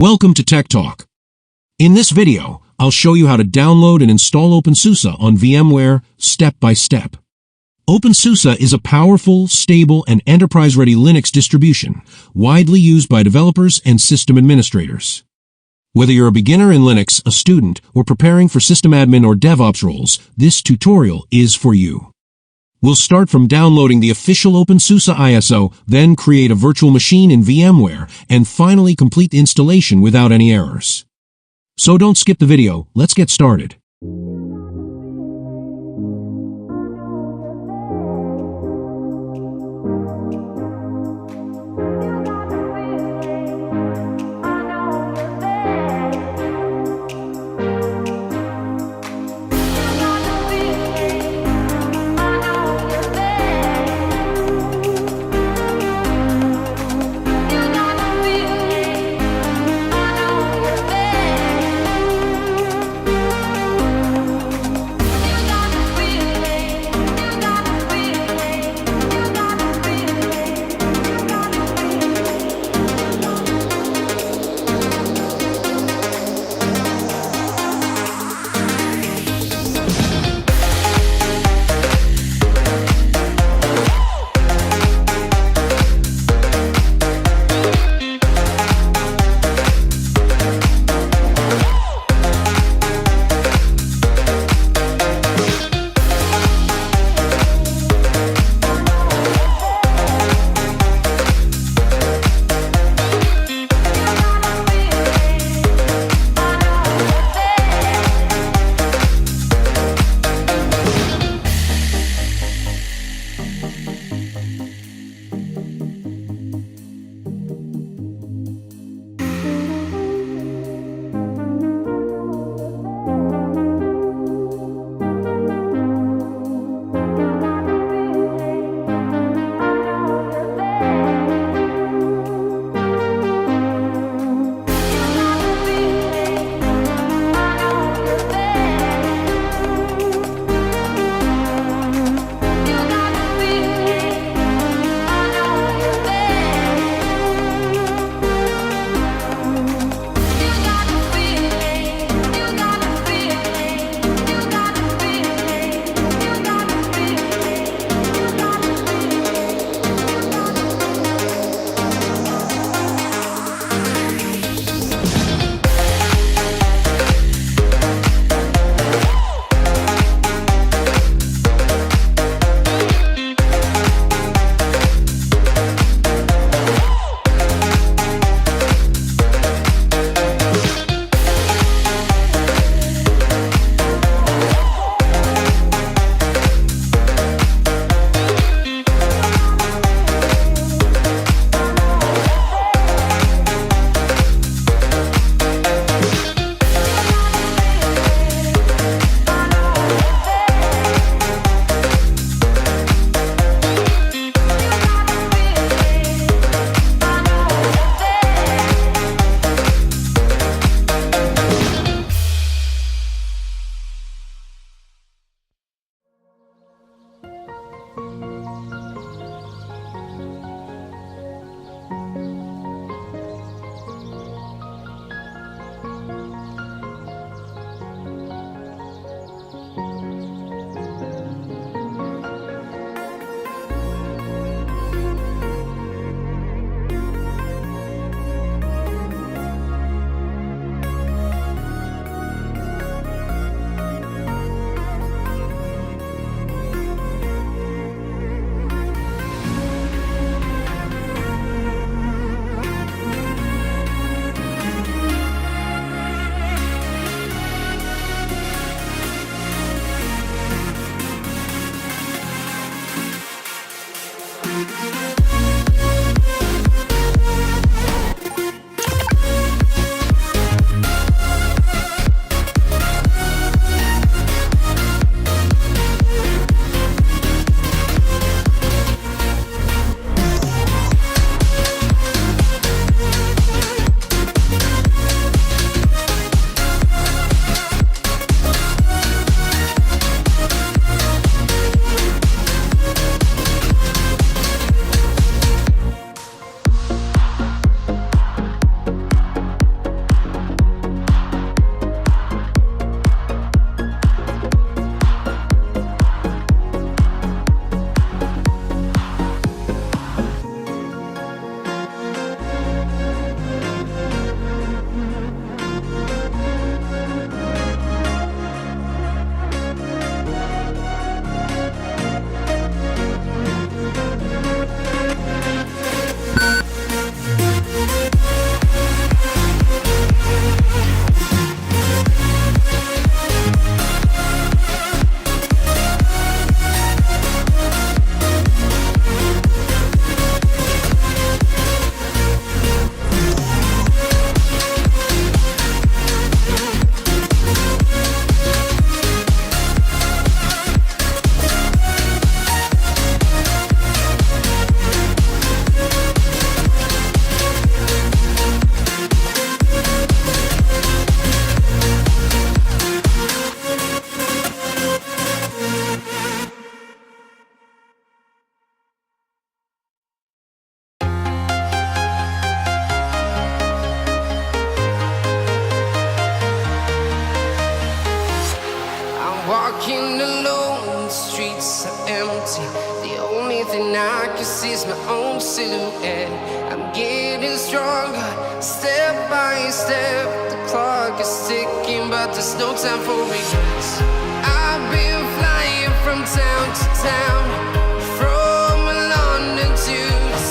Welcome to Tech Talk. In this video, I'll show you how to download and install openSUSE on VMware step by step. openSUSE is a powerful, stable, and enterprise-ready Linux distribution, widely used by developers and system administrators. Whether you're a beginner in Linux, a student, or preparing for system admin or DevOps roles, this tutorial is for you. We'll start from downloading the official openSUSE ISO, then create a virtual machine in VMware, and finally complete the installation without any errors. So don't skip the video, let's get started. is my own silhouette. I'm getting stronger, step by step. The clock is ticking, but there's no time for regrets. I've been flying from town to town, from London to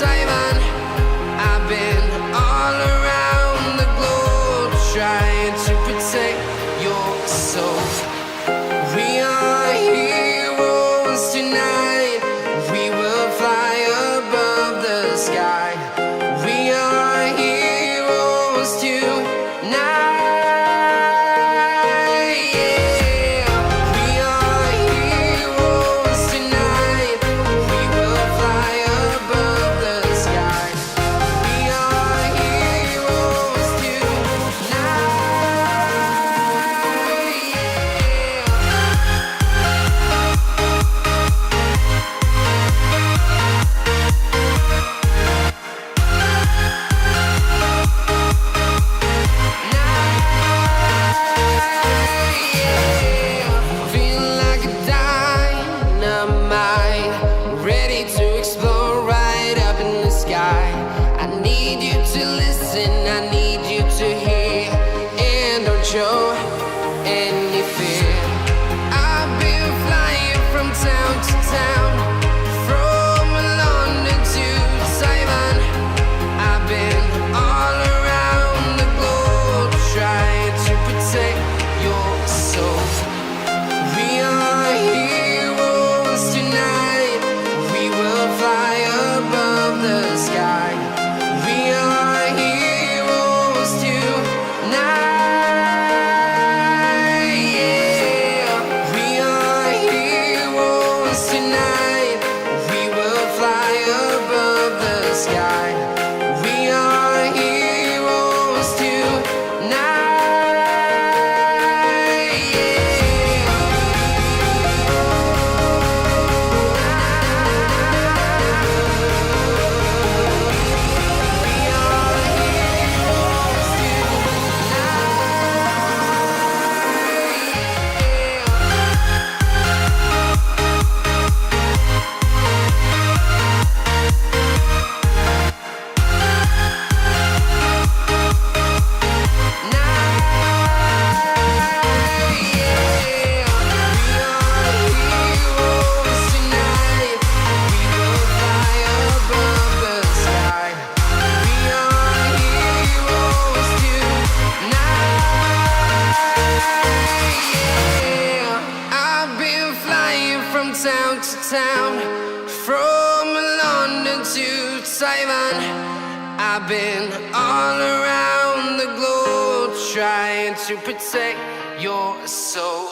Taiwan. I've been all around the globe, trying to protect your soul. We are heroes tonight. We will fly above the sky. We are heroes tonight. Yeah. We are heroes tonight. We will fly above the sky. We are heroes tonight. Feel like a dynamite, ready to explode right up in the sky. I need you to listen, I need you to hear, and don't show any fear. I've been flying from town to town, from London to Taiwan. I've been all around the globe, trying to protect your soul. We are heroes tonight. We will fly above the sky. We are heroes tonight. Yeah. We are heroes tonight. We will fly above the sky. We are heroes tonight. I've been flying from town to town, from London to Taiwan. I've been all around the globe, trying to protect your soul.